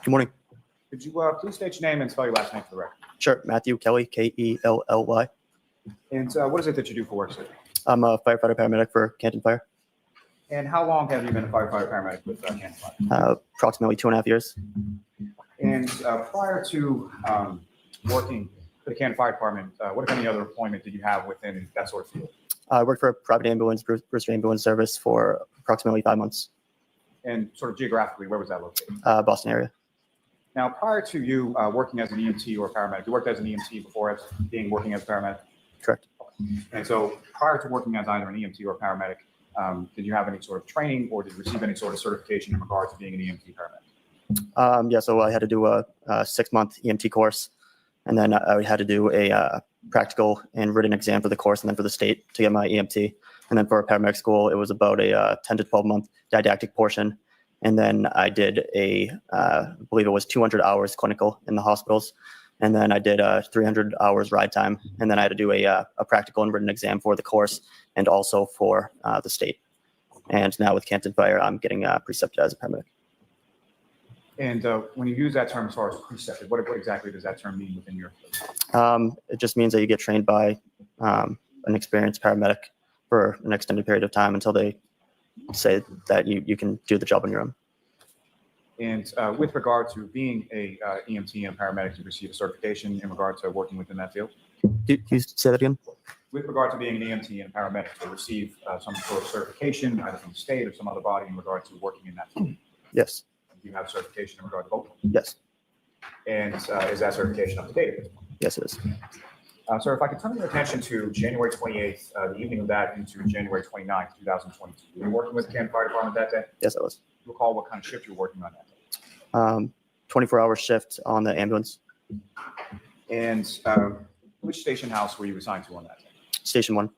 Good morning. Could you please state your name and spell your last name for the record? Sure. Matthew Kelly, Kelly. And what is it that you do for work, sir? I'm a firefighter paramedic for Canton Fire. And how long have you been a firefighter paramedic with Canton Fire? Approximately 2.5 years. And prior to working for the Canton Fire Department, what, if any, other employment did you have within that sort of field? I worked for a private ambulance, Brewster Ambulance Service for approximately 5 months. And sort of geographically, where was that located? Boston area. Now, prior to you working as an EMT or paramedic, you worked as an EMT before working as a paramedic? Correct. And so prior to working as either an EMT or paramedic, did you have any sort of training or did you receive any sort of certification in regards to being an EMT paramedic? Yeah, so I had to do a 6-month EMT course, and then I had to do a practical and written exam for the course and then for the state to get my EMT. And then for a paramedic school, it was about a 10 to 12 month didactic portion. And then I did I believe it was 200 hours clinical in the hospitals. And then I did 300 hours ride time. And then I had to do a practical and written exam for the course and also for the state. And now with Canton Fire, I'm getting precepted as a paramedic. And when you use that term as far as precepted, what exactly does that term mean within your? It just means that you get trained by an experienced paramedic for an extended period of time until they say that you can do the job on your own. And with regard to being a EMT and paramedic, to receive a certification in regard to working within that field? Can you say that again? With regard to being an EMT and paramedic, to receive some sort of certification, either from the state or some other body in regard to working in that field? Yes. Do you have certification in regard to both? Yes. And is that certification up to date at this point? Yes, it is. Sir, if I could turn your attention to January 28th, the evening of that into January 29th, 2022. You were working with the Canton Fire Department that day? Yes, I was. Do you recall what kind of shift you were working on that day? 24-hour shift on the ambulance. And which station house were you assigned to on that day? Station 1.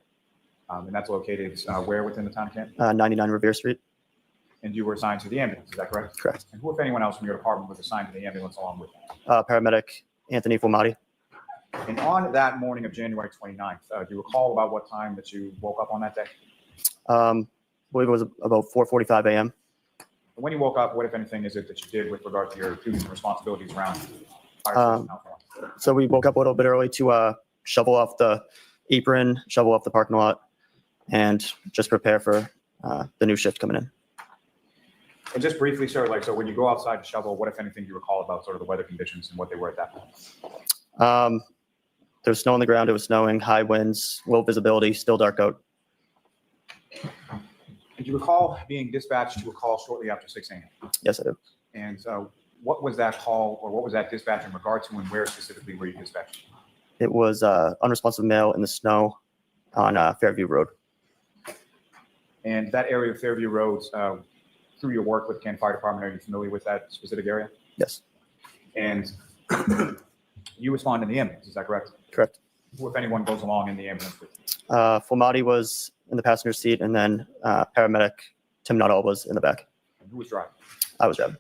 And that's located where within the town of Canton? 99 Revere Street. And you were assigned to the ambulance, is that correct? Correct. And who, if anyone else from your department, was assigned to the ambulance along with that? Paramedic Anthony Fulmati. And on that morning of January 29th, do you recall about what time that you woke up on that day? I believe it was about 4:45 a.m. When you woke up, what, if anything, is it that you did with regard to your duties and responsibilities around fire station alcohol? So we woke up a little bit early to shovel off the apron, shovel off the parking lot, and just prepare for the new shift coming in. And just briefly, sir, so when you go outside to shovel, what, if anything, do you recall about sort of the weather conditions and what they were at that point? There was snow on the ground. It was snowing, high winds, low visibility, still dark out. Did you recall being dispatched to a call shortly after 6 a.m.? Yes, I do. And what was that call or what was that dispatch in regard to, and where specifically were you dispatched? It was unresponsive male in the snow on Fairview Road. And that area of Fairview Road, through your work with the Canton Fire Department, are you familiar with that specific area? Yes. And you respond in the ambulance, is that correct? Correct. Who, if anyone, goes along in the ambulance with you? Fulmati was in the passenger seat, and then paramedic Tim Nuttall was in the back. And who was driving? I was driving.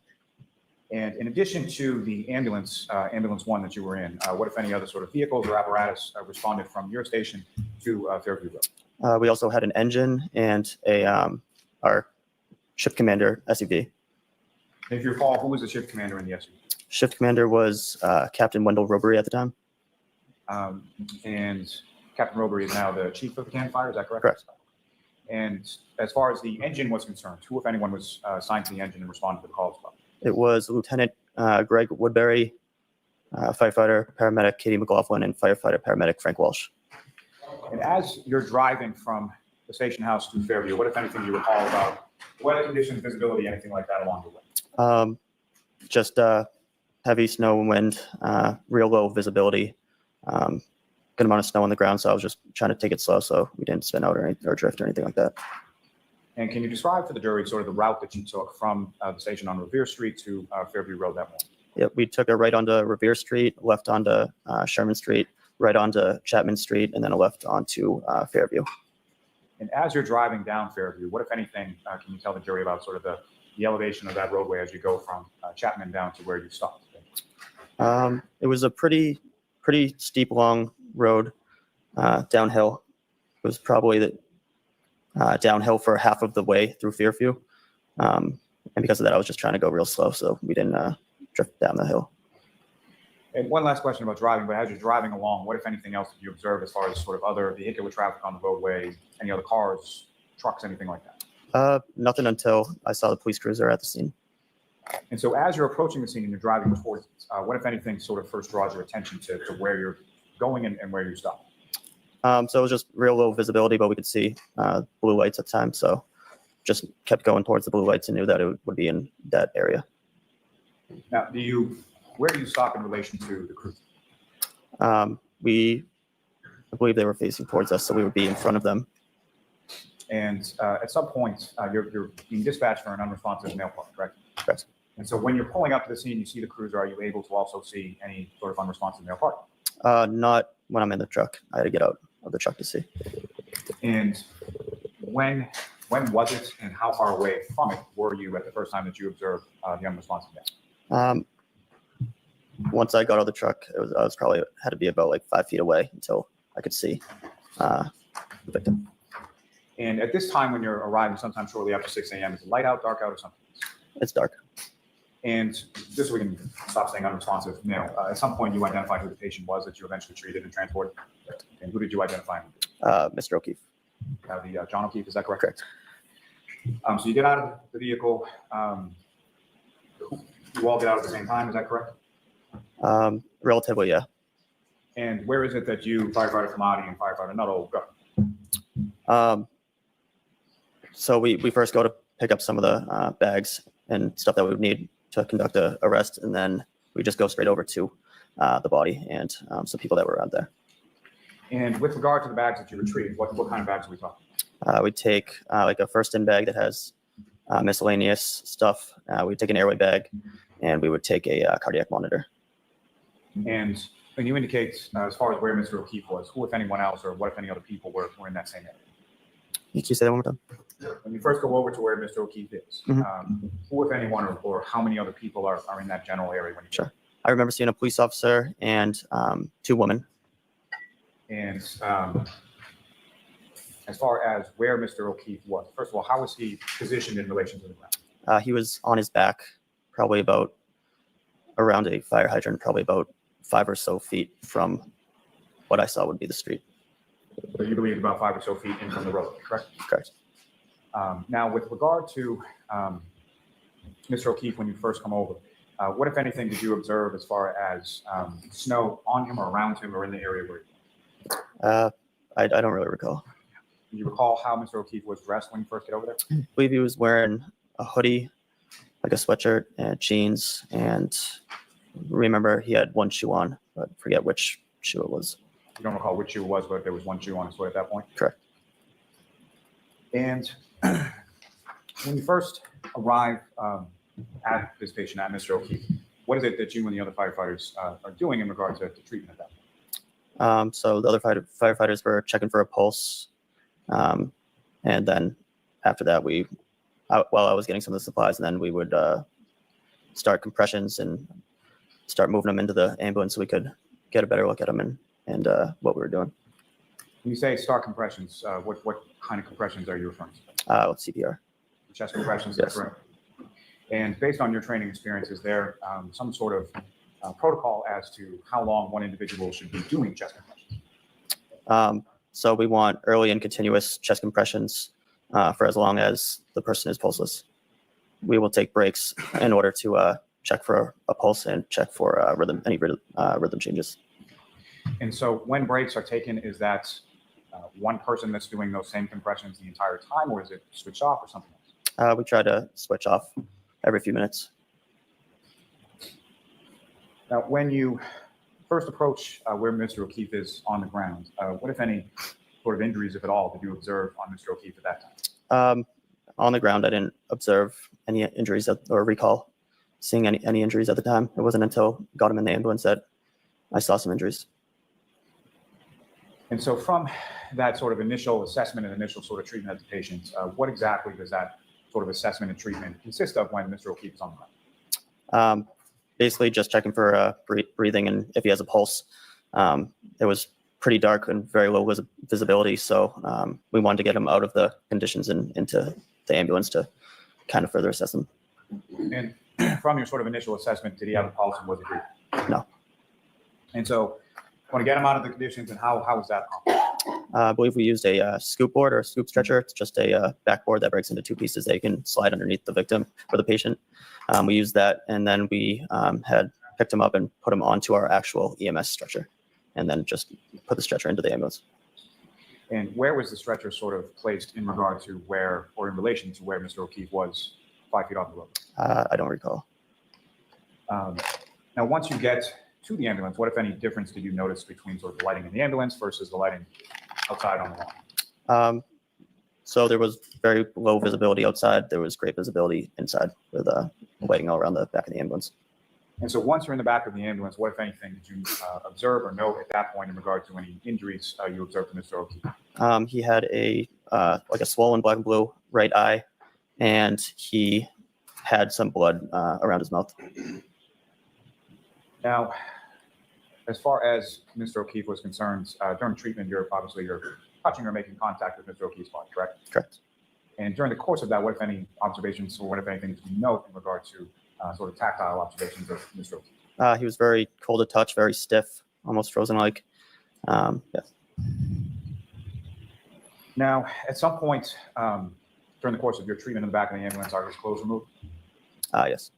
And in addition to the ambulance 1 that you were in, what, if any, other sort of vehicles or apparatus responded from your station to Fairview Road? We also had an engine and our shift commander SUV. And if you recall, who was the shift commander in the SUV? Shift commander was Captain Wendell Robery at the time. And Captain Robery is now the chief of the Canton Fire, is that correct? Correct. And as far as the engine was concerned, who, if anyone, was assigned to the engine and responded to the call as well? It was Lieutenant Greg Woodbury, firefighter paramedic Katie McLaughlin, and firefighter paramedic Frank Walsh. And as you're driving from the station house to Fairview, what, if anything, do you recall about weather conditions, visibility, anything like that along the way? Just heavy snow and wind, real low visibility, good amount of snow on the ground. So I was just trying to take it slow so we didn't spin out or drift or anything like that. And can you describe for the jury sort of the route that you took from the station on Revere Street to Fairview Road that morning? Yep, we took a right onto Revere Street, left onto Sherman Street, right onto Chapman Street, and then a left onto Fairview. And as you're driving down Fairview, what, if anything, can you tell the jury about sort of the elevation of that roadway as you go from Chapman down to where you stopped? It was a pretty steep, long road downhill. It was probably downhill for half of the way through Fairview. And because of that, I was just trying to go real slow, so we didn't drift down the hill. And one last question about driving, but as you're driving along, what, if anything else, did you observe as far as sort of other vehicular traffic on the roadway, any other cars, trucks, anything like that? Nothing until I saw the police cruiser at the scene. And so as you're approaching the scene and you're driving towards it, what, if anything, sort of first draws your attention to where you're going and where you're stopping? So it was just real low visibility, but we could see blue lights at the time. So just kept going towards the blue lights and knew that it would be in that area. Now, where do you stop in relation to the cruiser? I believe they were facing towards us, so we would be in front of them. And at some point, you're being dispatched for an unresponsive male part, correct? Correct. And so when you're pulling up to the scene, you see the cruiser, are you able to also see any sort of unresponsive male part? Not when I'm in the truck. I had to get out of the truck to see. And when was it, and how far away from it were you at the first time that you observed the unresponsive male? Once I got out of the truck, I was probably had to be about like 5 feet away until I could see the victim. And at this time when you're arriving, sometime shortly after 6 a.m., is it light out, dark out, or something? It's dark. And just so we can stop saying unresponsive male, at some point you identified who the patient was that you eventually treated and transported. And who did you identify? Mr. O'Keefe. The John O'Keefe, is that correct? Correct. So you get out of the vehicle. You all get out at the same time, is that correct? Relatively, yeah. And where is it that you, Firefighter Paramedic and Firefighter Nuttall, go? So we first go to pick up some of the bags and stuff that we would need to conduct an arrest, and then we just go straight over to the body and some people that were out there. And with regard to the bags that you retrieved, what kind of bags are we talking about? We take like a first-in bag that has miscellaneous stuff. We take an airway bag, and we would take a cardiac monitor. And when you indicate, as far as where Mr. O'Keefe was, who, if anyone else, or what, if any other people were in that same area? Can you say that one more time? When you first go over to where Mr. O'Keefe is, who, if anyone, or how many other people are in that general area? When you Sure. I remember seeing a police officer and 2 women. And as far as where Mr. O'Keefe was, first of all, how was he positioned in relation to the ground? He was on his back, probably about around a fire hydrant, probably about 5 or so feet from what I saw would be the street. So you believe about 5 or so feet in from the road, correct? Correct. Now, with regard to Mr. O'Keefe, when you first come over, what, if anything, did you observe as far as snow on him or around him or in the area where he was? I don't really recall. Do you recall how Mr. O'Keefe was dressed when you first get over there? I believe he was wearing a hoodie, like a sweatshirt and jeans, and remember he had 1 shoe on, but forget which shoe it was. You don't recall which shoe it was, but there was 1 shoe on his foot at that point? Correct. And when you first arrive at this patient, at Mr. O'Keefe, what is it that you and the other firefighters are doing in regard to treatment at that point? So the other firefighters were checking for a pulse. And then after that, while I was getting some of the supplies, and then we would start compressions and start moving them into the ambulance so we could get a better look at them and what we were doing. When you say start compressions, what kind of compressions are you referring to? With CPR. Chest compressions, Yes. that's correct. And based on your training experience, is there some sort of protocol as to how long one individual should be doing chest compressions? So we want early and continuous chest compressions for as long as the person is pulseless. We will take breaks in order to check for a pulse and check for any rhythm changes. And so when breaks are taken, is that one person that's doing those same compressions the entire time, or is it switched off or something else? We try to switch off every few minutes. Now, when you first approach where Mr. O'Keefe is on the ground, what, if any, sort of injuries, if at all, did you observe on Mr. O'Keefe at that time? On the ground, I didn't observe any injuries or recall seeing any injuries at the time. It wasn't until got him in the ambulance that I saw some injuries. And so from that sort of initial assessment and initial sort of treatment of the patient, what exactly does that sort of assessment and treatment consist of when Mr. O'Keefe is on the ground? Basically just checking for breathing and if he has a pulse. It was pretty dark and very low visibility, so we wanted to get him out of the conditions and into the ambulance to kind of further assess him. And from your sort of initial assessment, did he have a pulse and was he breathing? No. And so, want to get him out of the conditions, and how was that accomplished? I believe we used a scoop board or a scoop stretcher. It's just a backboard that breaks into two pieces that you can slide underneath the victim or the patient. We used that, and then we had picked him up and put him onto our actual EMS stretcher, and then just put the stretcher into the ambulance. And where was the stretcher sort of placed in regard to where, or in relation to where Mr. O'Keefe was 5 feet off the road? I don't recall. Now, once you get to the ambulance, what, if any, difference did you notice between sort of the lighting in the ambulance versus the lighting outside on the lawn? So there was very low visibility outside. There was great visibility inside with lighting all around the back of the ambulance. And so once you're in the back of the ambulance, what, if anything, did you observe or note at that point in regard to any injuries you observed to Mr. O'Keefe? He had like a swollen black and blue right eye, and he had some blood around his mouth. Now, as far as Mr. O'Keefe was concerned, during treatment, you're touching or making contact with Mr. O'Keefe's body, correct? Correct. And during the course of that, what, if any, observations or what, if anything, did you note in regard to sort of tactile observations of Mr. O'Keefe? He was very cold to touch, very stiff, almost frozen-like. Yeah. Now, at some point during the course of your treatment in the back of the ambulance, are his clothes removed? Yes.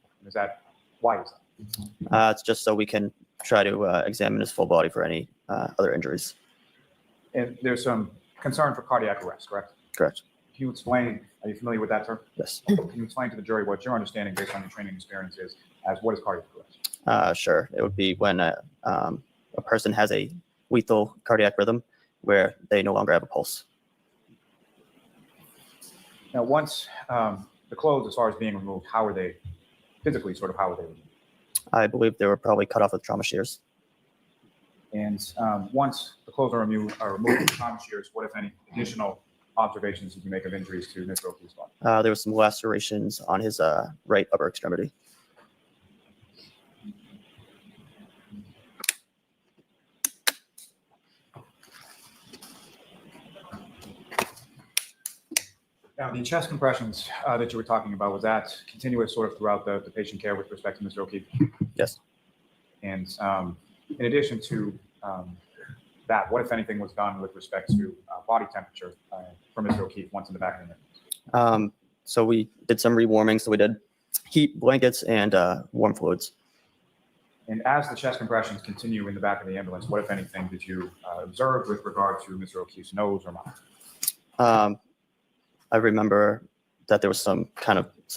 Why is that? It's just so we can try to examine his full body for any other injuries. And there's some concern for cardiac arrest, correct? Correct. Can you explain, are you familiar with that term? Yes. Can you explain to the jury what your understanding based on your training experience is as what is cardiac arrest? Sure. It would be when a person has a lethal cardiac rhythm where they no longer have a pulse. Now, once the clothes, as far as being removed, how are they physically, how were they removed? I believe they were probably cut off with trauma shears. And once the clothes are removed with trauma shears, what, if any, additional observations did you make of injuries to Mr. O'Keefe's body? There were some lacerations on his right upper extremity. Now, the chest compressions that you were talking about, was that continuous throughout the patient care with respect to Mr. O'Keefe? Yes. And in addition to that, what, if anything, was done with respect to body temperature for Mr. O'Keefe once in the back of the ambulance? So we did some rewarming. So we did heat blankets and warm fluids. And as the chest compressions continue in the back of the ambulance, what, if anything, did you observe with regard to Mr. O'Keefe's nose or mouth? I remember that there was some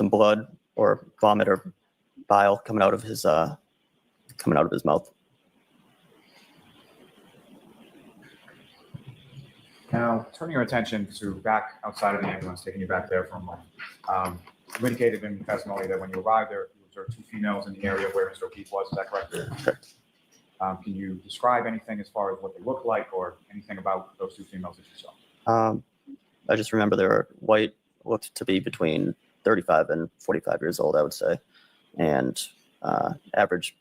blood or vomit or bile coming out of his mouth. Now, turning your attention to back outside of the ambulance, taking you back there for a moment. You indicated in the testimony that when you arrived there, you observed 2 females in the area where Mr. O'Keefe was. Is that correct? Correct. Can you describe anything as far as what they look like or anything about those 2 females that you saw? I just remember they were white, looked to be between 35 and 45 years old, I would say, and average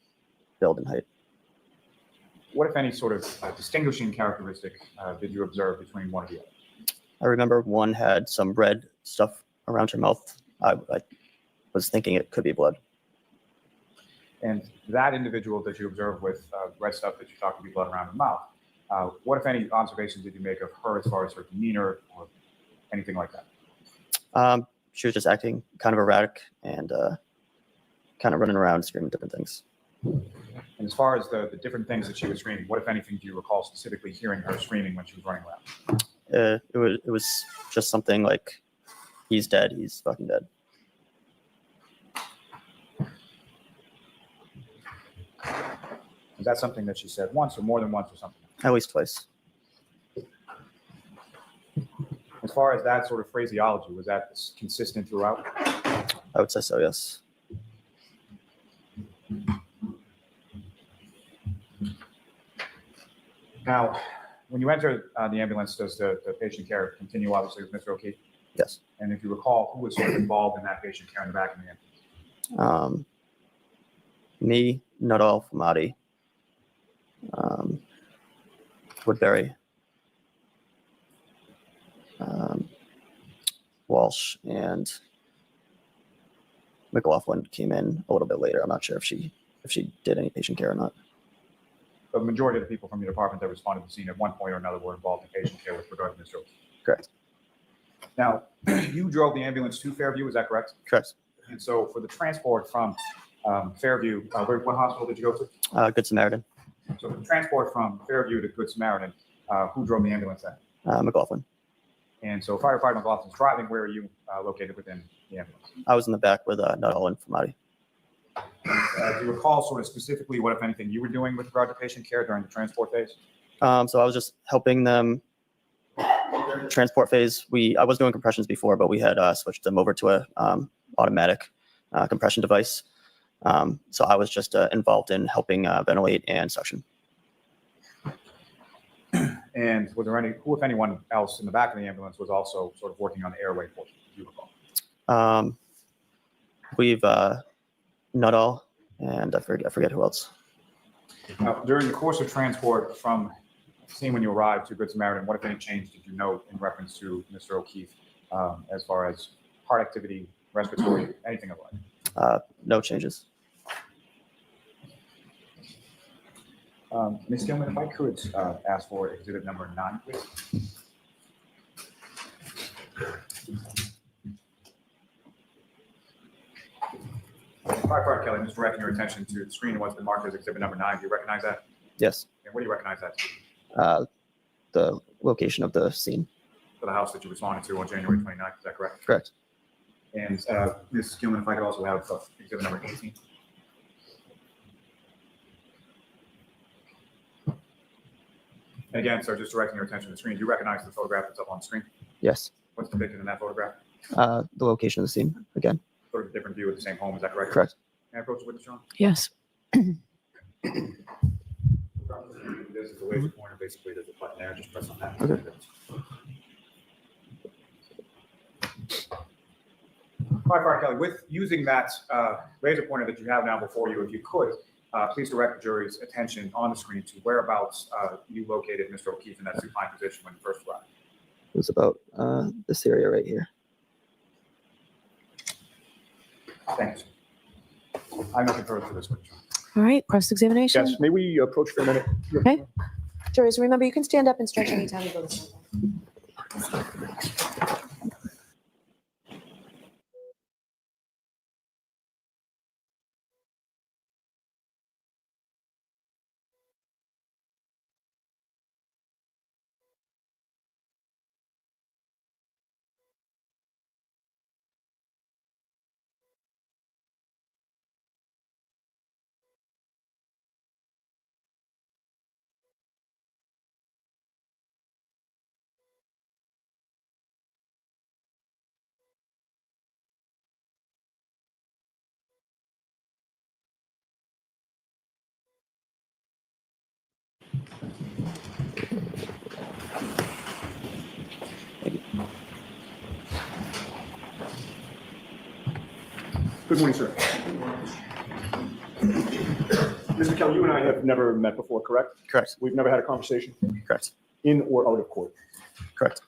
build and height. What, if any, distinguishing characteristic did you observe between one of the other? I remember one had some red stuff around her mouth. I was thinking it could be blood. And that individual that you observed with red stuff that you thought could be blood around her mouth, what, if any, observations did you make of her as far as her demeanor or anything like that? She was just acting kind of erratic and kind of running around screaming different things. And as far as the different things that she was screaming, what, if anything, do you recall specifically hearing her screaming when she was running around? It was just something like, "He's dead. He's fucking dead." Is that something that she said once or more than once or something? At least twice. As far as that phraseology, was that consistent throughout? I would say so, yes. Now, when you enter the ambulance, does the patient care continue, obviously, with Mr. O'Keefe? Yes. And if you recall, who was involved in that patient care in the back of the ambulance? Me, Nuttall, Famati, Woodbury, Walsh, and McLaughlin came in a little bit later. I'm not sure if she did any patient care or not. The majority of the people from your department that responded to the scene at one point or another were involved in patient care with regard to Mr. O'Keefe. Correct. Now, you drove the ambulance to Fairview, is that correct? Correct. And so for the transport from Fairview, what hospital did you go to? Good Samaritan. So for the transport from Fairview to Good Samaritan, who drove the ambulance then? McLaughlin. And so Firefighter McLaughlin's driving. Where are you located within the ambulance? I was in the back with Nuttall and Famati. Do you recall sort of specifically what, if anything, you were doing with regard to patient care during the transport phase? So I was just helping them transport phase. I was doing compressions before, but we had switched them over to a automatic compression device. So I was just involved in helping ventilate and suction. And was there who, if anyone else in the back of the ambulance was also sort of working on the airway portion, do you recall? We've Nuttall and I forget who else. During the course of transport from the scene when you arrived to Good Samaritan, what, if any, change did you note in reference to Mr. O'Keefe as far as heart activity, respiratory, anything of like? No changes. Ms. Gilman, if I could ask for exhibit number 9, please. Firefighter Kelly, I'm just directing your attention to the screen, what's been marked as exhibit number 9. Do you recognize that? Yes. And what do you recognize that? The location of the scene. For the house that you responded to on January 29th, is that correct? Correct. And Ms. Gilman, if I could also have exhibit number 18. And again, sir, just directing your attention to the screen, do you recognize the photograph that's up on the screen? Yes. What's depicted in that photograph? The location of the scene again. Sort of a different view of the same home, is that correct? Correct. Can I approach the witness, John? Yes. This is the laser pointer, basically, there's a button there, just press on that. Okay. Firefighter Kelly, with using that laser pointer that you have now before you, if you could, please direct the jury's attention on the screen to whereabouts you located Mr. O'Keefe in that supine position when you first arrived. It was about this area right here. Thank you. I'm looking forward to this one, John. All right, cross-examination. Yes, may we approach for a minute? Okay. Juries, remember, you can stand up and stretch anytime you go to stand up. Good morning, sir. Mr. Kelly, you and I have never met before, correct? Correct. We've never had a conversation Correct. in or out of court. Correct.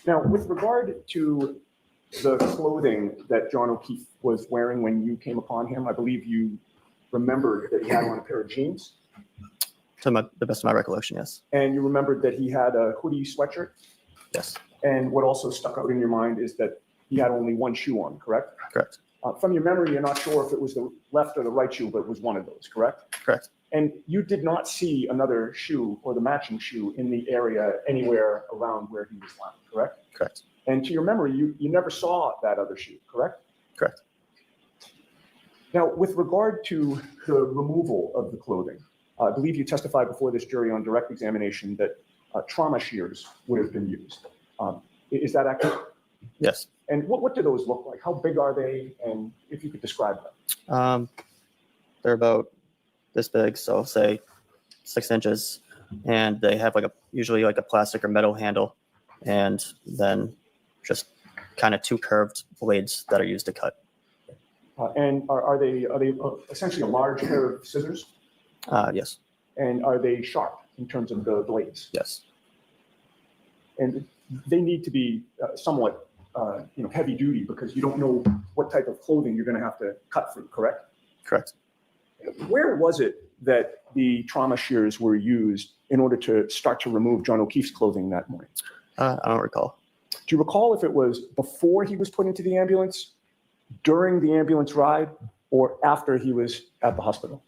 Now, with regard to the clothing that John O'Keefe was wearing when you came upon him, I believe you remembered that he had on a pair of jeans, To the best of my recollection, yes. and you remembered that he had a hoodie sweatshirt. Yes. And what also stuck out in your mind is that he had only one shoe on, correct? Correct. From your memory, you're not sure if it was the left or the right shoe, but it was one of those, correct? Correct. And you did not see another shoe or the matching shoe in the area anywhere around where he was lying, correct? Correct. And to your memory, you never saw that other shoe, correct? Correct. Now, with regard to the removal of the clothing, I believe you testified before this jury on direct examination that trauma shears would have been used. Is that accurate? Yes. And what do those look like? How big are they? And if you could describe them. They're about this big, so say 6 inches, and they have usually like a plastic or metal handle, and then just kind of 2 curved blades that are used to cut. And are they essentially a large pair of scissors? Yes. And are they sharp in terms of the blades? Yes. And they need to be somewhat heavy duty because you don't know what type of clothing you're going to have to cut through, correct? Correct. Where was it that the trauma shears were used in order to start to remove John O'Keefe's clothing that morning? I don't recall. Do you recall if it was before he was put into the ambulance, during the ambulance ride, or after he was at the hospital?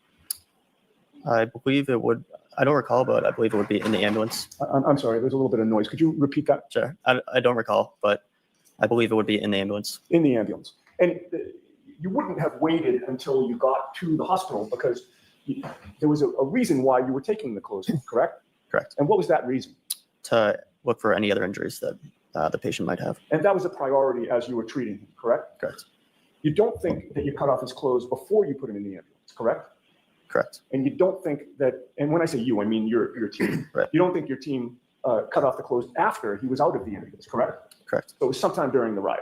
I believe it would. I don't recall, but I believe it would be in the ambulance. I'm sorry, there's a little bit of noise. Could you repeat that? Sure. I don't recall, but I believe it would be in the ambulance. In the ambulance. And you wouldn't have waited until you got to the hospital because there was a reason why you were taking the clothes, correct? Correct. And what was that reason? To look for any other injuries that the patient might have. And that was a priority as you were treating him, correct? Correct. You don't think that you cut off his clothes before you put him in the ambulance, correct? Correct. And you don't think that, and when I say you, I mean your team. Right. You don't think your team cut off the clothes after he was out of the ambulance, correct? Correct. So it was sometime during the ride.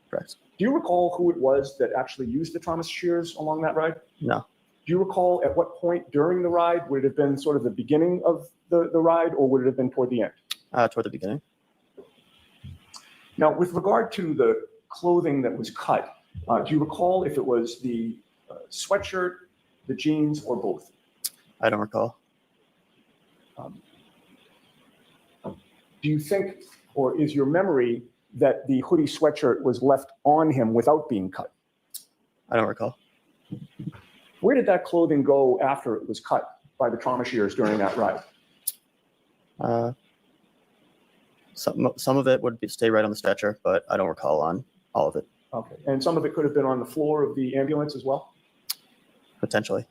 Correct. Do you recall who it was that actually used the trauma shears along that ride? No. Do you recall at what point during the ride, would it have been sort of the beginning of the ride, or would it have been toward the end? Toward the beginning. Now, with regard to the clothing that was cut, do you recall if it was the sweatshirt, the jeans, or both? I don't recall. Do you think, or is your memory that the hoodie sweatshirt was left on him without being cut? I don't recall. Where did that clothing go after it was cut by the trauma shears during that ride? Some of it would stay right on the stretcher, but I don't recall on all of it. Okay. And some of it could have been on the floor of the ambulance as well? Potentially.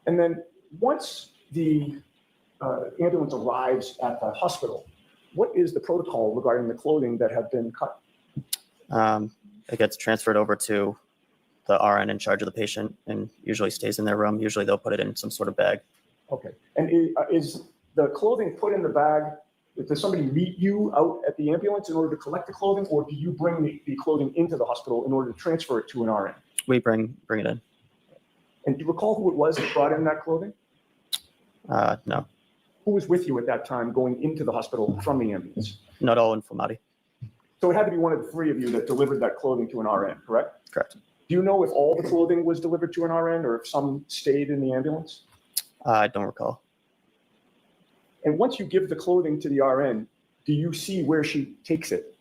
And then once the ambulance arrives at the hospital, what is the protocol regarding the clothing that have been cut? It gets transferred over to the RN in charge of the patient and usually stays in their room. Usually they'll put it in some sort of bag. Okay. And is the clothing put in the bag? Does somebody meet you out at the ambulance in order to collect the clothing, or do you bring the clothing into the hospital in order to transfer it to an RN? We bring it in. And do you recall who it was that brought in that clothing? No, Who was with you at that time going into the hospital from the ambulance? not all in Flamati. So it had to be one of the three of you that delivered that clothing to an RN, correct? Correct. Do you know if all the clothing was delivered to an RN or if some stayed in the ambulance? I don't recall. And once you give the clothing to the RN, do you see where she takes it?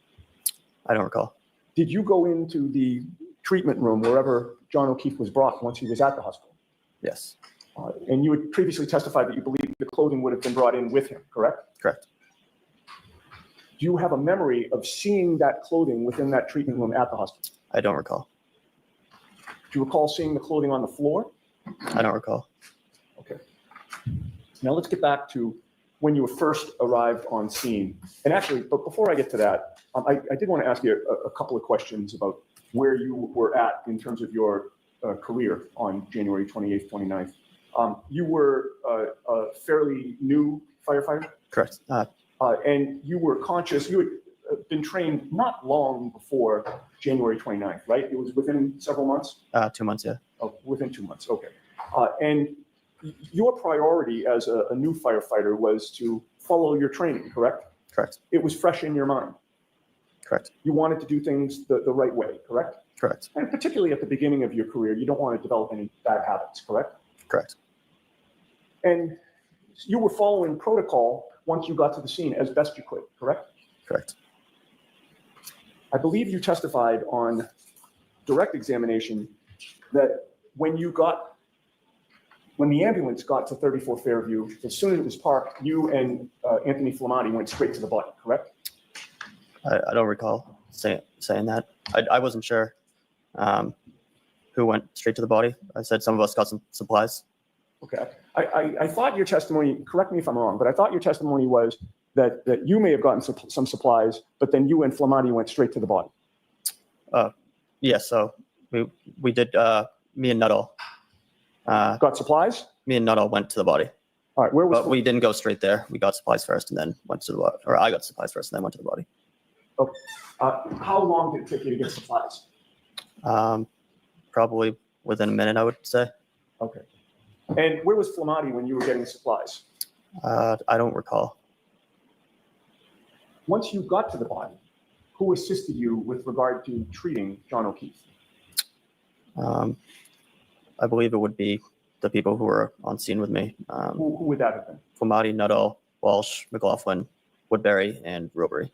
I don't recall. Did you go into the treatment room wherever John O'Keefe was brought once he was at the hospital? Yes. And you had previously testified that you believe the clothing would have been brought in with him, correct? Correct. Do you have a memory of seeing that clothing within that treatment room at the hospital? I don't recall. Do you recall seeing the clothing on the floor? I don't recall. Okay. Now let's get back to when you were first arrived on scene. And actually, but before I get to that, I did want to ask you a couple of questions about where you were at in terms of your career on January 28th, 29th. You were a fairly new firefighter, Correct. and you were conscious, you had been trained not long before January 29th, right? It was within several months? 2 months, yeah. Oh, within 2 months, okay. And your priority as a new firefighter was to follow your training, correct? Correct. It was fresh in your mind. Correct. You wanted to do things the right way, correct? Correct. And particularly at the beginning of your career, you don't want to develop any bad habits, correct? Correct. And you were following protocol once you got to the scene as best you could, correct? Correct. I believe you testified on direct examination that when the ambulance got to 34 Fairview, as soon as it was parked, you and Anthony Flamati went straight to the body, correct? I don't recall saying that. I wasn't sure who went straight to the body. I said some of us got some supplies. Okay. I thought your testimony, correct me if I'm wrong, but I thought your testimony was that you may have gotten some supplies, but then you and Flamati went straight to the body. Yeah, so we did, me and Nuttall. Got supplies? Me and Nuttall went to the body, All right. Where was but we didn't go straight there. We got supplies first and then went to the body, or I got supplies first and then went to the body. how long did it take you to get supplies? Probably within a minute, I would say. Okay. And where was Flamati when you were getting supplies? I don't recall. Once you got to the body, who assisted you with regard to treating John O'Keefe? I believe it would be the people who were on scene with me. Who would that have been? Flamati, Nuttall, Walsh, McLaughlin, Woodbury, and Robery.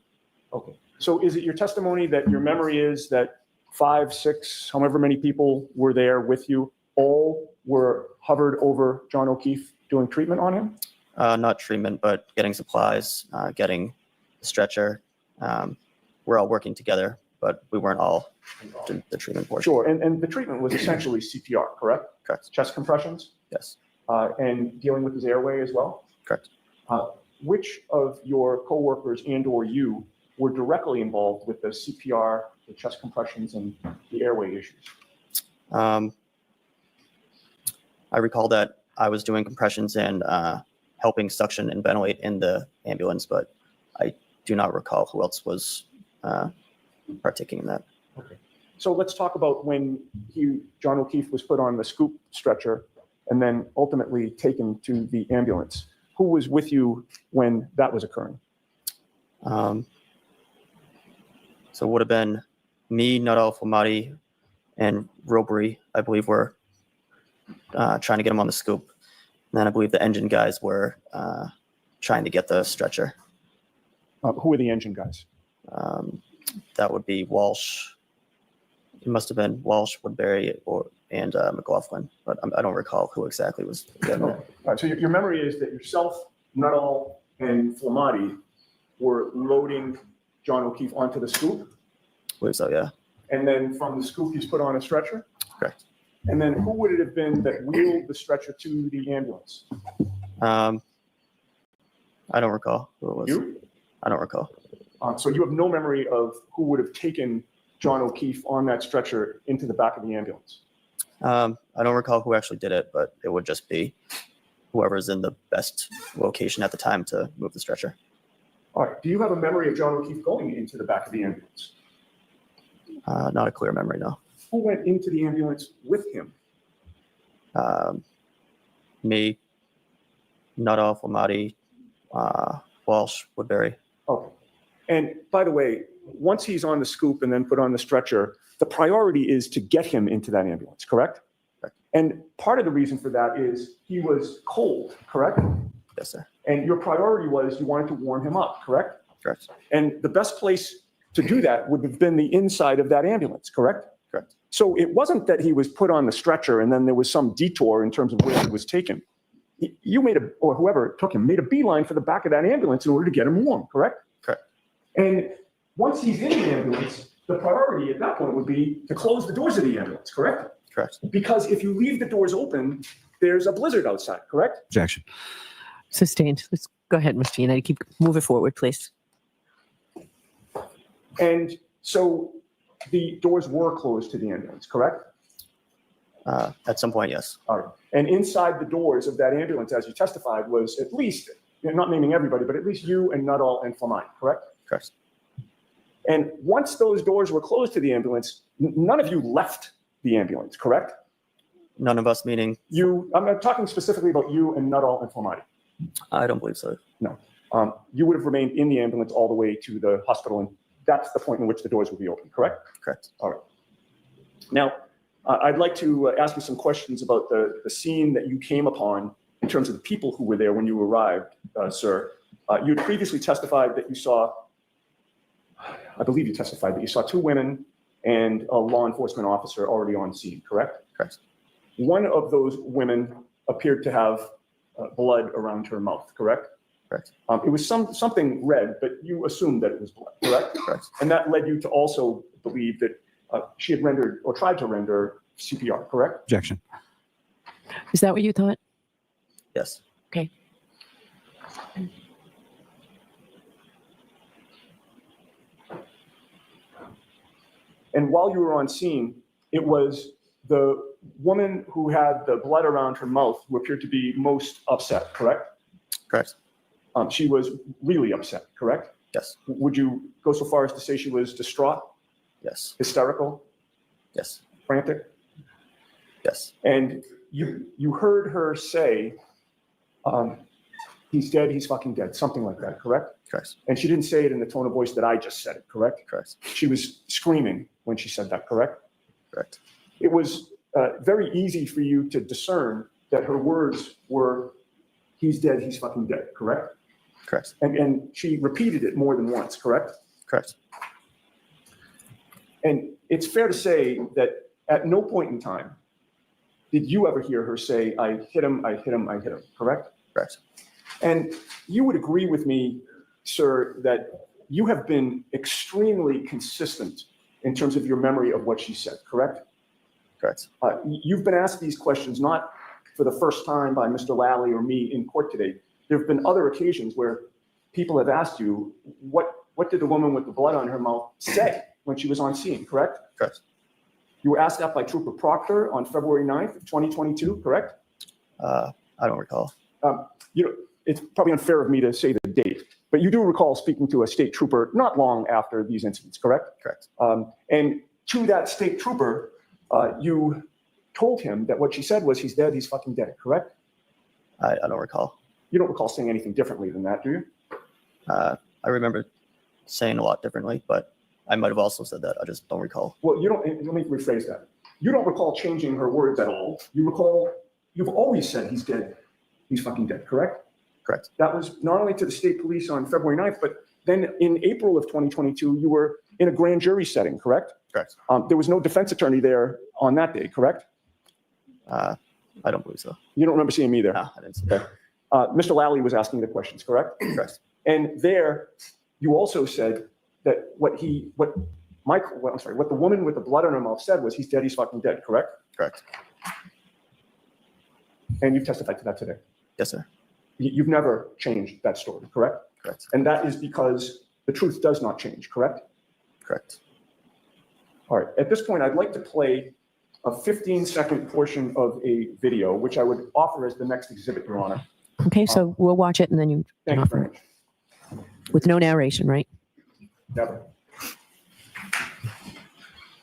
Okay. So is it your testimony that your memory is that 5, 6, however many people were there with you, all were hovered over John O'Keefe doing treatment on him? Not treatment, but getting supplies, getting the stretcher. We're all working together, but we weren't all involved in the treatment portion. Sure. And the treatment was essentially CPR, correct? Correct. Chest compressions Yes. and dealing with his airway as well? Correct. Which of your coworkers and/or you were directly involved with the CPR, the chest compressions, and the airway issues? I recall that I was doing compressions and helping suction and ventilate in the ambulance, but I do not recall who else was partaking in that. Okay. So let's talk about when John O'Keefe was put on the scoop stretcher and then ultimately taken to the ambulance. Who was with you when that was occurring? So it would have been me, Nuttall, Flamati, and Robery, I believe, were trying to get him on the scoop. And then I believe the engine guys were trying to get the stretcher. Who were the engine guys? That would be Walsh. It must have been Walsh, Woodbury, and McLaughlin, but I don't recall who exactly was. Okay. All right, so your memory is that yourself, Nuttall, and Flamati were loading John O'Keefe onto the scoop, I believe so, yeah. and then from the scoop he's put on a stretcher? Correct. And then who would it have been that wheeled the stretcher to the ambulance? I don't recall who it was. You? I don't recall. So you have no memory of who would have taken John O'Keefe on that stretcher into the back of the ambulance? I don't recall who actually did it, but it would just be whoever's in the best location at the time to move the stretcher. All right. Do you have a memory of John O'Keefe going into the back of the ambulance? Not a clear memory, no. Who went into the ambulance with him? Me, Nuttall, Flamati, Walsh, Woodbury. Okay. And by the way, once he's on the scoop and then put on the stretcher, the priority is to get him into that ambulance, correct? Correct. And part of the reason for that is he was cold, correct? Yes, sir. And your priority was you wanted to warm him up, correct? Correct. And the best place to do that would have been the inside of that ambulance, correct? Correct. So it wasn't that he was put on the stretcher and then there was some detour in terms of where he was taken. You or whoever took him, made a beeline for the back of that ambulance in order to get him warm, correct? Correct. And once he's in the ambulance, the priority at that point would be to close the doors of the ambulance, correct? Correct. Because if you leave the doors open, there's a blizzard outside, correct? Objection. Sustained. Let's go ahead, Mr. United. Keep moving forward, please. And so the doors were closed to the ambulance, correct? At some point, yes. All right. And inside the doors of that ambulance, as you testified, was at least, not naming everybody, but at least you and Nuttall and Flamati, correct? Correct. And once those doors were closed to the ambulance, none of you left the ambulance, correct? None of us, meaning I'm not talking specifically about you and Nuttall and Flamati. I don't believe so. No. You would have remained in the ambulance all the way to the hospital, and that's the point in which the doors would be open, correct? Correct. All right. Now, I'd like to ask you some questions about the scene that you came upon in terms of the people who were there when you arrived, sir. You had previously testified that you saw, I believe you testified that you saw 2 women and a law enforcement officer already on scene, correct? Correct. One of those women appeared to have blood around her mouth, correct? Correct. It was something red, but you assumed that it was blood, correct? Correct. And that led you to also believe that she had rendered or tried to render CPR, correct? Objection. Is that what you thought? Yes. Okay. And while you were on scene, it was the woman who had the blood around her mouth who appeared to be most upset, correct? Correct. She was really upset, correct? Yes. Would you go so far as to say she was distraught, Yes. hysterical, Yes. frantic? Yes. And you heard her say, he's dead, he's fucking dead, something like that, correct? Correct. And she didn't say it in the tone of voice that I just said it, correct? Correct. She was screaming when she said that, correct? Correct. It was very easy for you to discern that her words were, he's dead, he's fucking dead, correct? Correct. And she repeated it more than once, correct? Correct. And it's fair to say that at no point in time did you ever hear her say, I hit him, I hit him, I hit him, correct? Correct. And you would agree with me, sir, that you have been extremely consistent in terms of your memory of what she said, correct? Correct. You've been asked these questions not for the first time by Mr. Lally or me in court today. There have been other occasions where people have asked you, what did the woman with the blood on her mouth say when she was on scene, correct? Correct. You were asked that by Trooper Proctor on February 9th of 2022, correct? I don't recall. It's probably unfair of me to say the date, but you do recall speaking to a state trooper not long after these incidents, correct? Correct. And to that state trooper, you told him that what she said was, he's dead, he's fucking dead, correct? I don't recall. You don't recall saying anything differently than that, do you? I remember saying a lot differently, but I might have also said that. I just don't recall. Well, you don't, let me rephrase that. You don't recall changing her words at all. You recall, you've always said he's dead, he's fucking dead, correct? Correct. That was not only to the state police on February 9th, but then in April of 2022, you were in a grand jury setting, correct? Correct. There was no defense attorney there on that day, correct? I don't believe so. You don't remember seeing me there? No, I didn't see that. Mr. Lally was asking the questions, correct? Correct. And there, you also said that what the woman with the blood on her mouth said was, he's dead, he's fucking dead, correct? Correct. And you've testified to that today. Yes, sir. You've never changed that story, correct? Correct. And that is because the truth does not change, correct? Correct. All right, at this point, I'd like to play a 15-second portion of a video, which I would offer as the next exhibit, Your Honor. Okay, so we'll watch it and then you Thank can you offer very it much. with no narration, right? Never.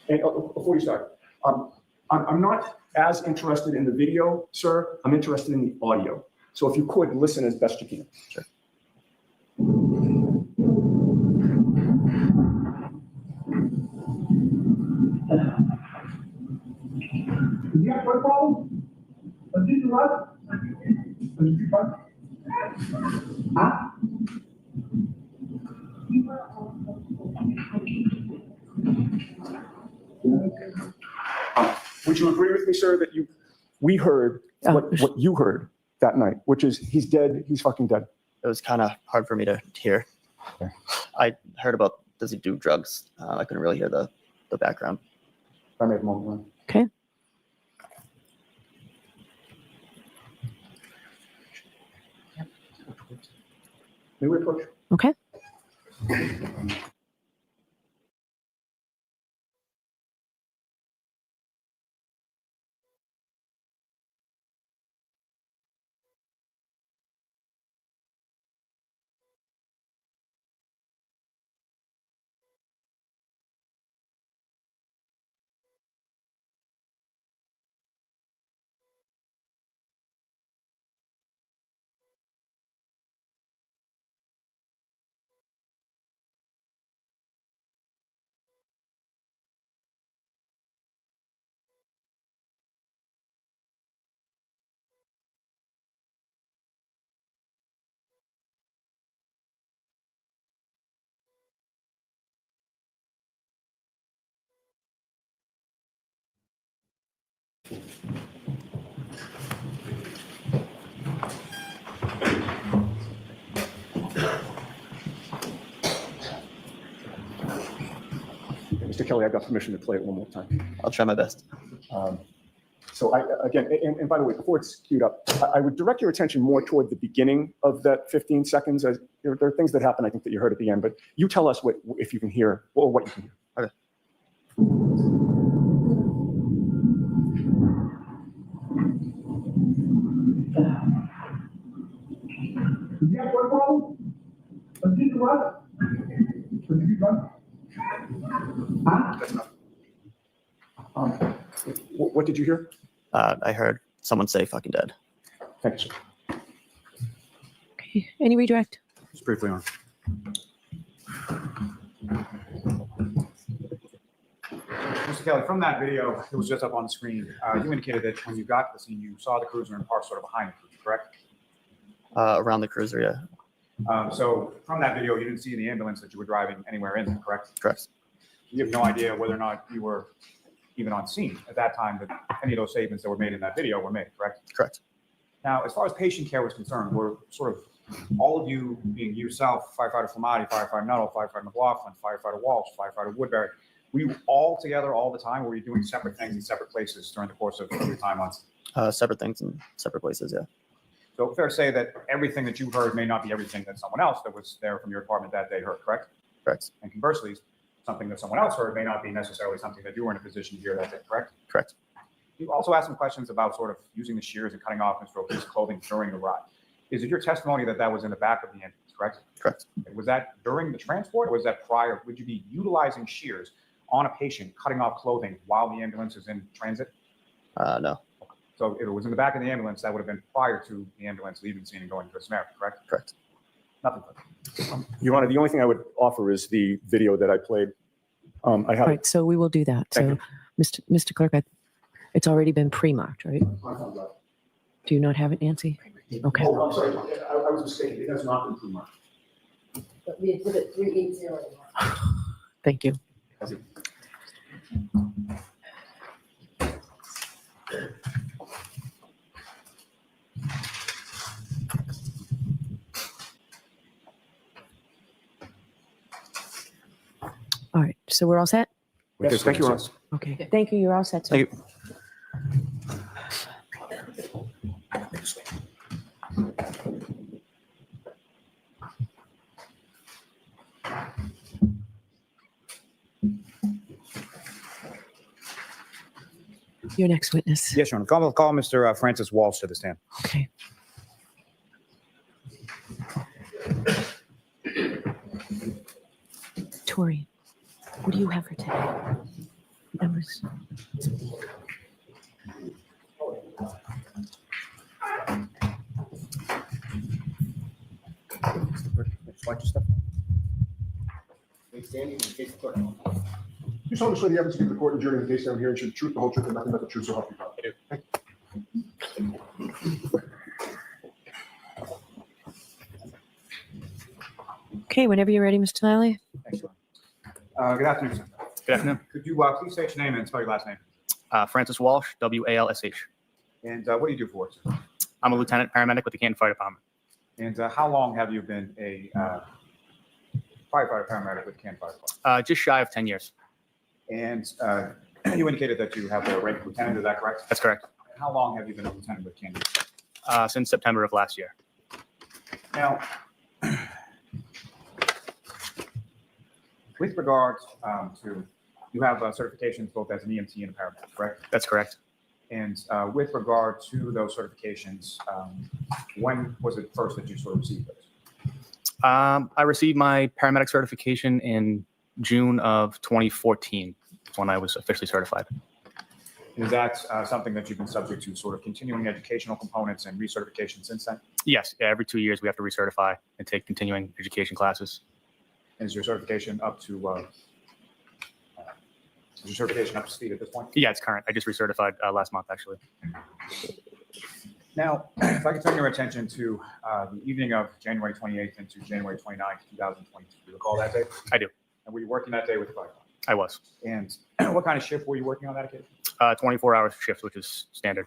And before you start, I'm not as interested in the video, sir. I'm interested in the audio. So if you could, listen as best you can. Sure. Yeah, what problem? What did you want? What did you want? Huh? Would you agree with me, sir, that we heard what you heard that night, which is, he's dead, he's fucking dead? It was kind of hard for me to hear. Okay. I heard about, does he do drugs? I couldn't really hear the background. If I may have a moment, Your Honor. Okay. May we approach? Okay. Mr. Kelly, I got permission to play it one more time. I'll try my best. So again, and by the way, before it's queued up, I would direct your attention more toward the beginning of that 15 seconds. As there are things that happen, I think, that you heard at the end, but you tell us if you can hear, or what you can hear. Okay. Yeah, what problem? What did you want? What did you want? Huh? That's enough. What did you hear? I heard someone say fucking dead. Thank you, sir. Okay. Any redirect? Just briefly on. Mr. Kelly, from that video, it was just up on the screen. You indicated that when you got to the scene, you saw the cruiser and parked sort of behind the cruiser, correct? Around the cruiser, yeah. So from that video, you didn't see the ambulance that you were driving anywhere in there, correct? Correct. You have no idea whether or not you were even on scene at that time that any of those statements that were made in that video were made, correct? Correct. Now, as far as patient care was concerned, were sort of all of you, being yourself, Firefighter Flamati, Firefighter Nuttall, Firefighter McLaughlin, Firefighter Walsh, Firefighter Woodbury, were you all together all the time, or were you doing separate things in separate places during the course of your time on scene? Separate things in separate places, yeah. So fair to say that everything that you heard may not be everything that someone else that was there from your department that day heard, correct? Correct. And conversely, something that someone else heard may not be necessarily something that you were in a position to hear that day, correct? Correct. You also asked some questions about sort of using the shears and cutting off Mr. O'Keefe's clothing during the ride. Is it your testimony that that was in the back of the ambulance, correct? Correct. Was that during the transport, or was that prior? Would you be utilizing shears on a patient, cutting off clothing while the ambulance is in transit? No. So if it was in the back of the ambulance, that would have been prior to the ambulance leaving the scene and going to a Samaritan, correct? Correct. Nothing further. Your Honor, the only thing I would offer is the video that I played. I All have. right, so we will do that. Thank So, Mr. Clerk, it's already been pre-marked, right? Do you not have it, Nancy? Okay. Oh, I'm sorry. I was mistaken. It has not been pre-marked. But we exhibit 380. Thank you. All right, so we're all set? Yes, thank you, Your Honor. Okay, thank you. You're all set, sir. Thank you. Your next witness. Yes, Your Honor. Call Mr. Francis Walsh to the stand. Okay. Tori, what do you have for today? Numbers. Watch your stuff. You solemnly swear the evidence to give the court and jury in the case I'm hearing should the truth, the whole truth, and nothing but the truth, so help you God. Okay, whenever you're ready, Mr. Lally. Thanks, Your Honor. Good afternoon, sir. Good afternoon. Could you please state your name and spell your last name? Francis Walsh, W-A-L-S-H. And what do you do for work, sir? I'm a lieutenant paramedic with the Canton Fire Department. And how long have you been a firefighter paramedic with Canton Fire Department? Just shy of 10 years. And you indicated that you have the rank of lieutenant, is that correct? That's correct. And how long have you been a lieutenant with Canton? Since September of last year. Now, with regards to, you have certifications both as an EMT and a paramedic, correct? That's correct. And with regard to those certifications, when was it first that you sort of received those? I received my paramedic certification in June of 2014 when I was officially certified. Is that something that you've been subject to sort of continuing educational components and recertification since then? Yes, yeah, every 2 years we have to recertify and take continuing education classes. Is your certification up to speed at this point? Yeah, it's current. I just recertified last month, actually. Now, if I could turn your attention to the evening of January 28th into January 29th, 2022. Do you recall that day? I do. And were you working that day with the firefighter? I was. And what kind of shift were you working on that occasion? 24-hour shift, which is standard.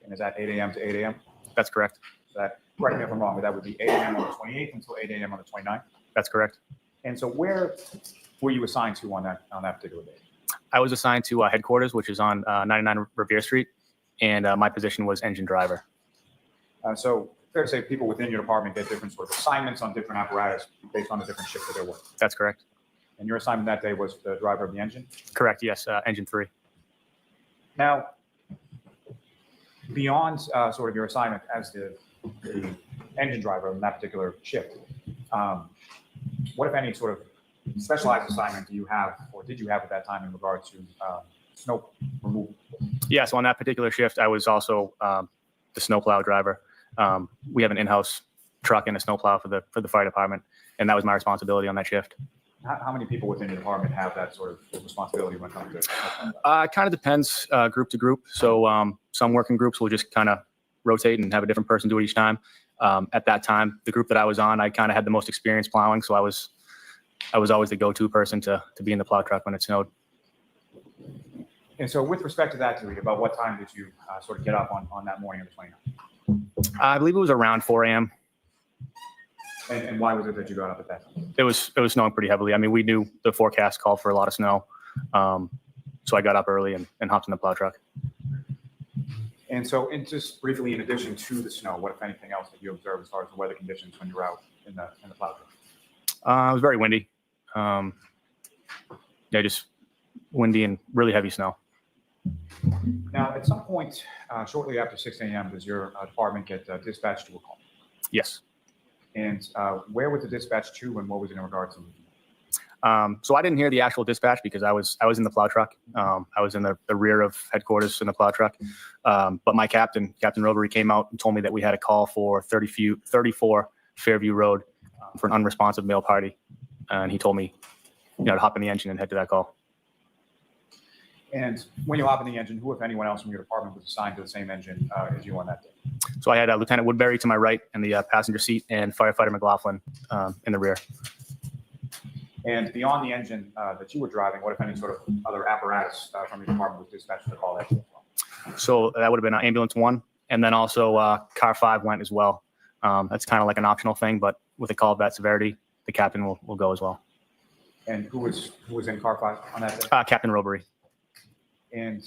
And is that 8 a.m. to 8 a.m.? That's correct. So that, correct me if I'm wrong, but that would be 8 a.m. on the 28th until 8 a.m. on the 29th. That's correct. And so where were you assigned to on that particular day? I was assigned to headquarters, which is on 99 Revere Street, and my position was engine driver. So fair to say people within your department get different sort of assignments on different apparatus based on the different shift that they're working. That's correct. And your assignment that day was the driver of the engine? Correct, yes, engine 3. Now, beyond sort of your assignment as the engine driver in that particular shift, what, if any, sort of specialized assignment do you have, or did you have at that time in regard to snow removal? Yeah, so on that particular shift, I was also the snowplow driver. We have an in-house truck and a snowplow for the fire department, and that was my responsibility on that shift. How many people within your department have that sort of responsibility when it comes to? It kind of depends group to group. So some working groups will just kind of rotate and have a different person do it each time. At that time, the group that I was on, I kind of had the most experience plowing, so I was always the go-to person to be in the plow truck when it snowed. And so with respect to that, Dewey, about what time did you sort of get up on that morning of the 29th? I believe it was around 4 a.m. And why was it that you got up at that time? It was snowing pretty heavily. I mean, we knew the forecast called for a lot of snow, so I got up early and hopped in the plow truck. And so, and just briefly, in addition to the snow, what, if anything else, that you observed as far as the weather conditions when you were out in the plow truck? It was very windy. Just windy and really heavy snow. Now, at some point, shortly after 6 a.m., does your department get dispatched to a call? Yes. And where was the dispatch to, and what was it in regards to? So I didn't hear the actual dispatch because I was in the plow truck. I was in the rear of headquarters in the plow truck. But my captain, Captain Robery, came out and told me that we had a call for 34 Fairview Road for an unresponsive male party. And he told me, to hop in the engine and head to that call. And when you hop in the engine, who, if anyone else from your department, was assigned to the same engine as you on that day? So I had Lieutenant Woodbury to my right in the passenger seat and Firefighter McLaughlin in the rear. And beyond the engine that you were driving, what, if any, sort of other apparatus from your department was dispatched to the call? So that would have been Ambulance 1. And then also Car 5 went as well. That's kind of like an optional thing, but with a call of that severity, the captain will go as well. And who was in Car 5 on that day? Captain Robery. And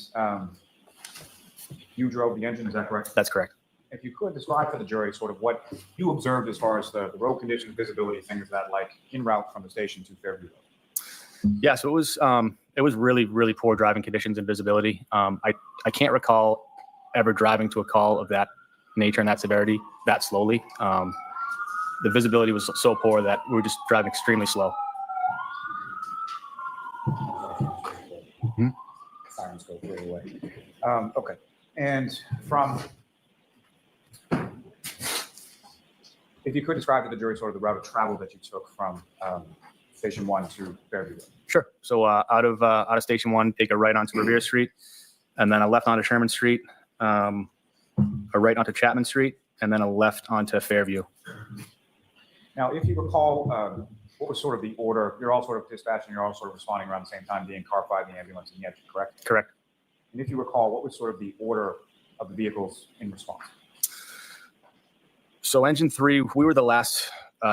you drove the engine, is that correct? That's correct. If you could describe for the jury sort of what you observed as far as the road conditions, visibility, things that like en route from the station to Fairview Road. Yeah, so it was really, really poor driving conditions and visibility. I can't recall ever driving to a call of that nature and that severity that slowly. The visibility was so poor that we were just driving extremely slow. Sirens go clear away. Okay. And if you could describe to the jury sort of the route of travel that you took from Station 1 to Fairview Road. Sure. So out of Station 1, take a right onto Revere Street, and then a left onto Sherman Street, a right onto Chapman Street, and then a left onto Fairview. Now, if you recall, what was sort of the order? You're all sort of dispatching, you're all sort of responding around the same time, being Car 5, the ambulance, and the engine, correct? Correct. And if you recall, what was sort of the order of the vehicles in response? So Engine 3, we were the last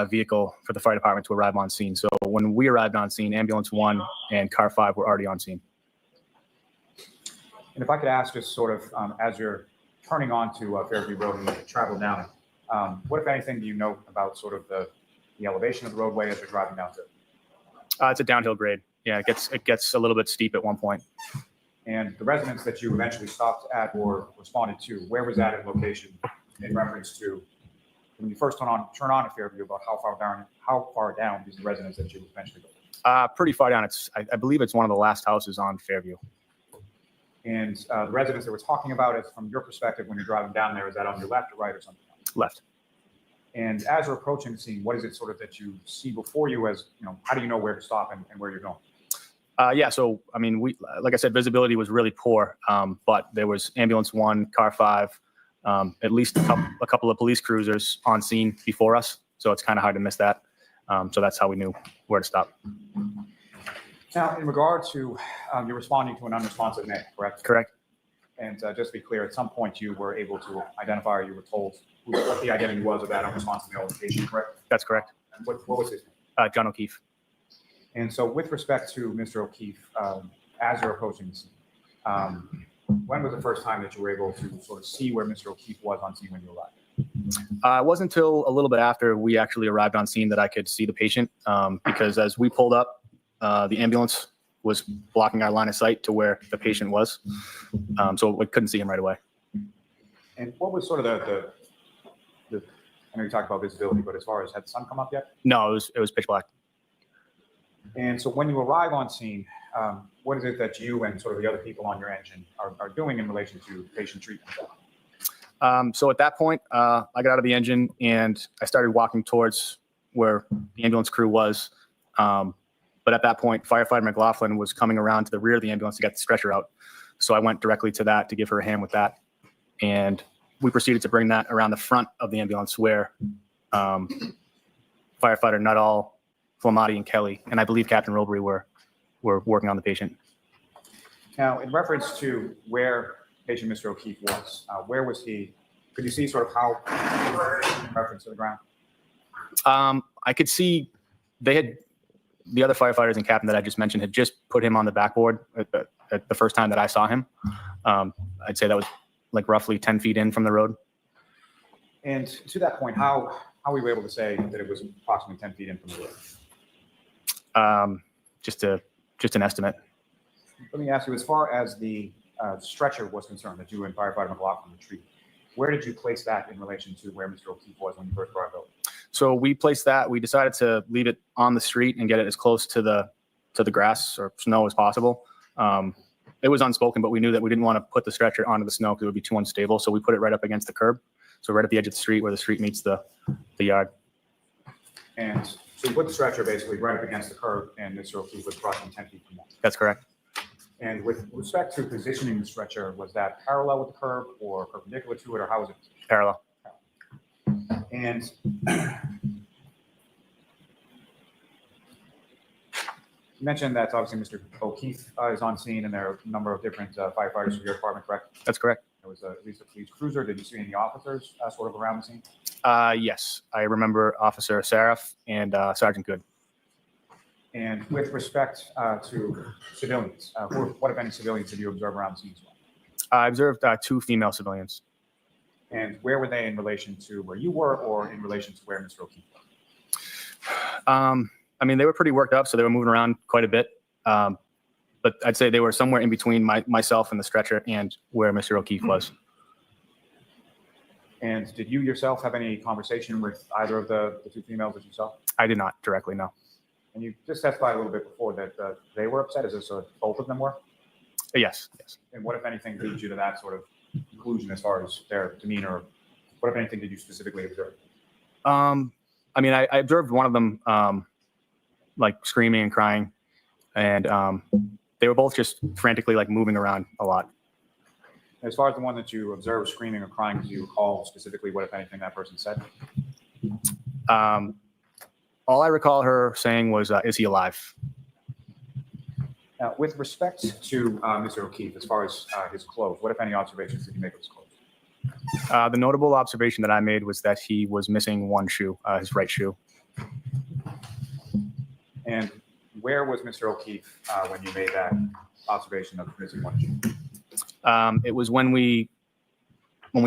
vehicle for the fire department to arrive on scene. So when we arrived on scene, Ambulance 1 and Car 5 were already on scene. And if I could ask just sort of, as you're turning onto Fairview Road and you travel down it, what, if anything, do you know about sort of the elevation of the roadway as you're driving down to it? It's a downhill grade. Yeah, it gets a little bit steep at one point. And the residence that you eventually stopped at or responded to, where was that in location in reference to when you first turn on to Fairview, about how far down is the residence that you eventually go? Pretty far down. I believe it's one of the last houses on Fairview. And the residence that we're talking about is, from your perspective, when you're driving down there, is that on your left or right or something else? Left. And as you're approaching the scene, what is it sort of that you see before you? As how do you know where to stop and where you're going? Yeah, so I mean, like I said, visibility was really poor, but there was Ambulance 1, Car 5, at least a couple of police cruisers on scene before us, so it's kind of hard to miss that. So that's how we knew where to stop. Now, in regard to you're responding to an unresponsive male, correct? Correct. And just to be clear, at some point you were able to identify, or you were told what the identity was of that unresponsive male patient, correct? That's correct. And what was his name? John O'Keefe. And so with respect to Mr. O'Keefe, as you're approaching the scene, when was the first time that you were able to sort of see where Mr. O'Keefe was on scene when you arrived? It wasn't until a little bit after we actually arrived on scene that I could see the patient, because as we pulled up, the ambulance was blocking our line of sight to where the patient was. So we couldn't see him right away. And what was sort of the I know you talked about visibility, but as far as, had the sun come up yet? No, it was pitch black. And so when you arrive on scene, what is it that you and sort of the other people on your engine are doing in relation to patient treatment? So at that point, I got out of the engine and I started walking towards where the ambulance crew was. But at that point, firefighter McLaughlin was coming around to the rear of the ambulance to get the stretcher out. So I went directly to that to give her a hand with that. And we proceeded to bring that around the front of the ambulance where firefighter Nuttall, Flamati, and Kelly, and I believe Captain Robery were working on the patient. Now, in reference to where patient Mr. O'Keefe was, where was he? Could you see sort of how, in reference to the ground? I could see the other firefighters and captain that I just mentioned had just put him on the backboard at the first time that I saw him. I'd say that was like roughly 10 feet in from the road. And to that point, how were you able to say that it was approximately 10 feet in from the road? Just an estimate. Let me ask you, as far as the stretcher was concerned that you and firefighter McLaughlin retrieved, where did you place that in relation to where Mr. O'Keefe was when you first arrived out? So we placed that. We decided to leave it on the street and get it as close to the grass or snow as possible. It was unspoken, but we knew that we didn't want to put the stretcher onto the snow because it would be too unstable. So we put it right up against the curb. So right at the edge of the street where the street meets the yard. And so you put the stretcher basically right up against the curb, and Mr. O'Keefe was approximately 10 feet from that. That's correct. And with respect to positioning the stretcher, was that parallel with the curb or perpendicular to it, or how was it? Parallel. And you mentioned that obviously Mr. O'Keefe is on scene, and there are a number of different firefighters from your department, correct? That's correct. There was at least a police cruiser. Did you see any officers sort of around the scene? Yes, I remember Officer Saraf and Sergeant Good. And with respect to civilians, what, if any, civilians did you observe around the scene as well? I observed 2 female civilians. And where were they in relation to where you were, or in relation to where Mr. O'Keefe was? I mean, they were pretty worked up, so they were moving around quite a bit. But I'd say they were somewhere in between myself and the stretcher and where Mr. O'Keefe was. And did you yourself have any conversation with either of the 2 females that you saw? I did not directly, no. And you just testified a little bit before that they were upset. Is this both of them were? Yes, yes. And what, if anything, leads you to that sort of conclusion as far as their demeanor? What, if anything, did you specifically observe? I mean, I observed one of them like screaming and crying, and they were both just frantically like moving around a lot. As far as the one that you observed screaming or crying, do you recall specifically what, if anything, that person said? All I recall her saying was, "Is he alive?" Now, with respect to Mr. O'Keefe, as far as his clothes, what, if any, observations did you make of his clothes? The notable observation that I made was that he was missing one shoe, his right shoe. And where was Mr. O'Keefe when you made that observation of missing one shoe? It was when we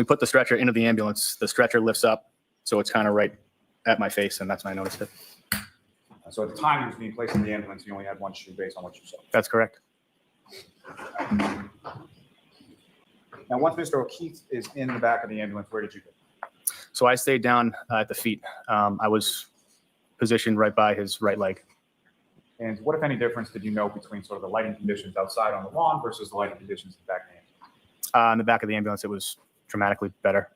put the stretcher into the ambulance, the stretcher lifts up, so it's kind of right at my face, and that's when I noticed it. So at the time he was being placed in the ambulance, you only had one shoe based on what you saw. That's correct. Now, once Mr. O'Keefe is in the back of the ambulance, where did you go? So I stayed down at the feet. I was positioned right by his right leg. And what, if any, difference did you know between sort of the lighting conditions outside on the lawn versus the lighting conditions in the back of the ambulance? In the back of the ambulance, it was dramatically better.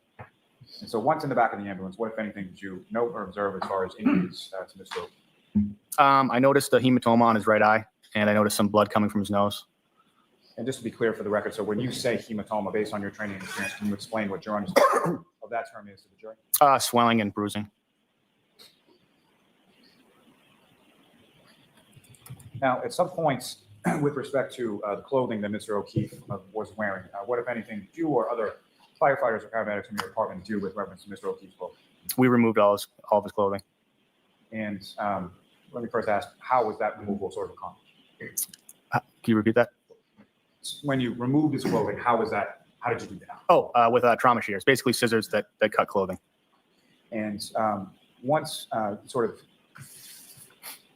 And so once in the back of the ambulance, what, if anything, did you note or observe as far as injuries to Mr. O'Keefe? I noticed a hematoma on his right eye, and I noticed some blood coming from his nose. And just to be clear for the record, so when you say hematoma, based on your training and experience, can you explain what your understanding of that term is to the jury? Swelling and bruising. Now, at some points, with respect to the clothing that Mr. O'Keefe was wearing, what, if anything, did you or other firefighters or paramedics from your department do with reference to Mr. O'Keefe's clothing? We removed all of his clothing. And let me first ask, how was that removal sort of accomplished? Can you repeat that? When you removed his clothing, how did you do that? Oh, with trauma shears, basically scissors that cut clothing. And once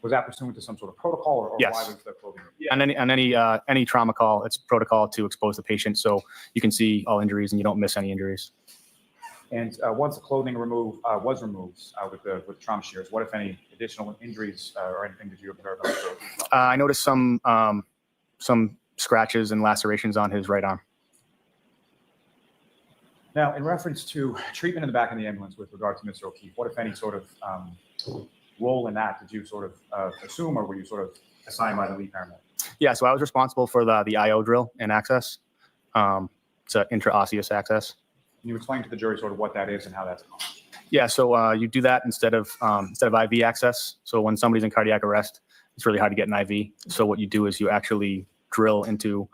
was that pursuant to some sort of protocol, or Yes. why was the clothing removed? Yeah. On any trauma call, it's protocol to expose the patient so you can see all injuries and you don't miss any injuries. And once the clothing was removed with trauma shears, what, if any, additional injuries or anything did you observe? I noticed some scratches and lacerations on his right arm. Now, in reference to treatment in the back of the ambulance with regard to Mr. O'Keefe, what, if any, sort of role in that did you sort of assume, or were you sort of assigned by the lead paramedic? Yeah, so I was responsible for the IO drill and access. It's an intraosseous access. Can you explain to the jury sort of what that is and how that's accomplished? Yeah, so you do that instead of IV access. So when somebody's in cardiac arrest, it's really hard to get an IV. So what you do is you actually drill into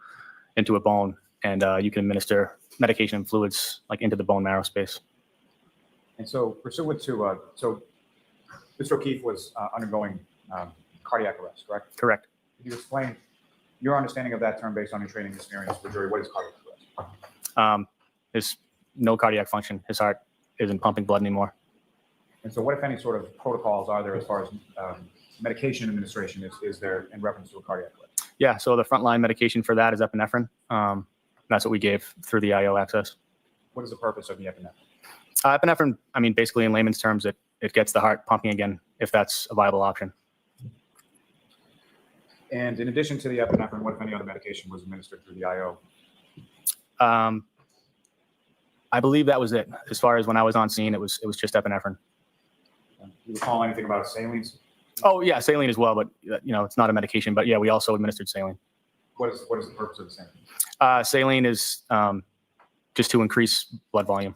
a bone, and you can administer medication and fluids like into the bone marrow space. And so pursuant to, so Mr. O'Keefe was undergoing cardiac arrest, correct? Correct. Could you explain your understanding of that term based on your training experience for the jury? What is cardiac arrest? There's no cardiac function. His heart isn't pumping blood anymore. And so what, if any, sort of protocols are there as far as medication administration is there in reference to a cardiac arrest? Yeah, so the frontline medication for that is epinephrine. That's what we gave through the IO access. What is the purpose of the epinephrine? Epinephrine, I mean, basically in layman's terms, it gets the heart pumping again if that's a viable option. And in addition to the epinephrine, what, if any, other medication was administered through the IO? I believe that was it. As far as when I was on scene, it was just epinephrine. Do you recall anything about salines? Oh yeah, saline as well, but it's not a medication. But yeah, we also administered saline. What is the purpose of the saline? Saline is just to increase blood volume.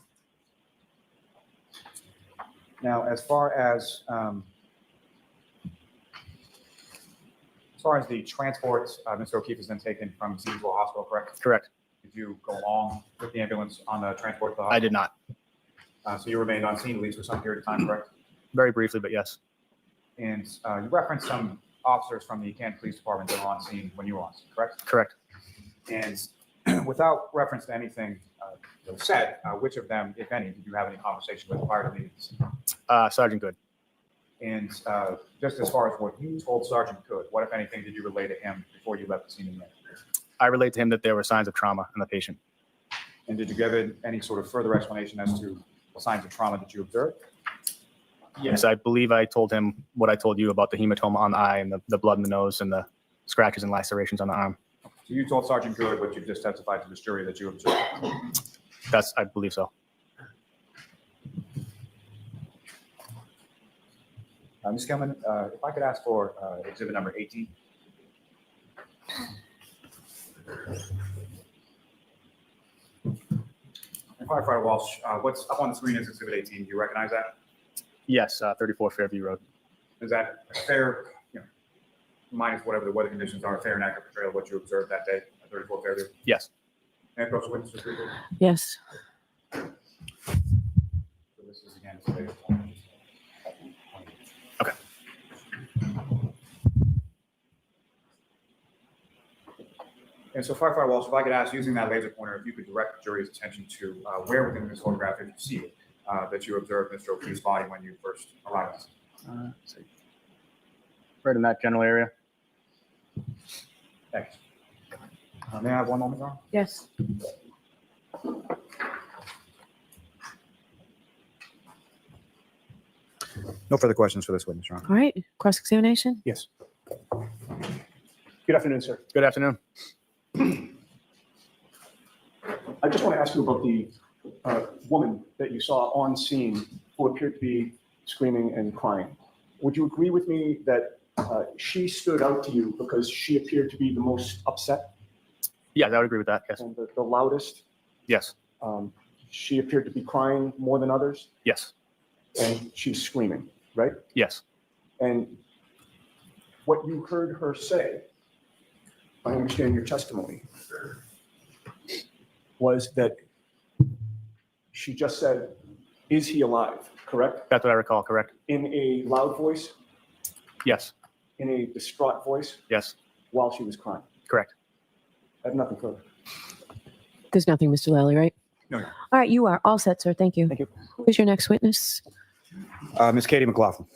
Now, as far as the transport, Mr. O'Keefe is then taken from scene to a hospital, correct? Correct. Did you go along with the ambulance on the transport to the hospital? I did not. So you remained on scene at least for some period of time, correct? Very briefly, but yes. And you referenced some officers from the Canton Police Department that were on scene when you were on scene, correct? Correct. And without reference to anything that was said, which of them, if any, did you have any conversation with prior to leaving the scene? Sergeant Good. And just as far as what you told Sergeant Good, what, if anything, did you relay to him before you left the scene in the end? I relayed to him that there were signs of trauma in the patient. And did you give any sort of further explanation as to the signs of trauma that you observed? Yes, I believe I told him what I told you about the hematoma on the eye and the blood in the nose and the scratches and lacerations on the arm. So you told Sergeant Good what you just testified to this jury that you observed? I believe so. Ms. Kelman, if I could ask for exhibit number 18. And Firefighter Walsh, what's up on the screen is exhibit 18. Do you recognize that? Yes, 34 Fairview Road. Is that a fair, minus whatever the weather conditions are, a fair and accurate portrayal of what you observed that day at 34 Fairview? Yes. And approach the witness to speak. Yes. So this is again exhibit 18. Okay. And so Firefighter Walsh, if I could ask, using that laser pointer, if you could direct the jury's attention to where within this photograph, if you see it, that you observed Mr. O'Keefe's body when you first arrived. Right in that general area. Thanks. May I have one moment, Ron? Yes. No further questions for this witness, Ron. All right. Cross-examination? Yes. Good afternoon, sir. Good afternoon. I just want to ask you about the woman that you saw on scene who appeared to be screaming and crying. Would you agree with me that she stood out to you because she appeared to be the most upset Yeah, I would agree with that. Yes. and the loudest? Yes. She appeared to be crying more than others, Yes. and she was screaming, right? Yes. And what you heard her say, if I understand your testimony, was that she just said, "Is he alive?" Correct? That's what I recall. Correct. In a loud voice, Yes. in a distraught voice, Yes. while she was crying. Correct. I have nothing further. There's nothing, Mr. Lally, right? No. All right. You are all set, sir. Thank you. Thank you. Who is your next witness? Miss Katie McLaughlin.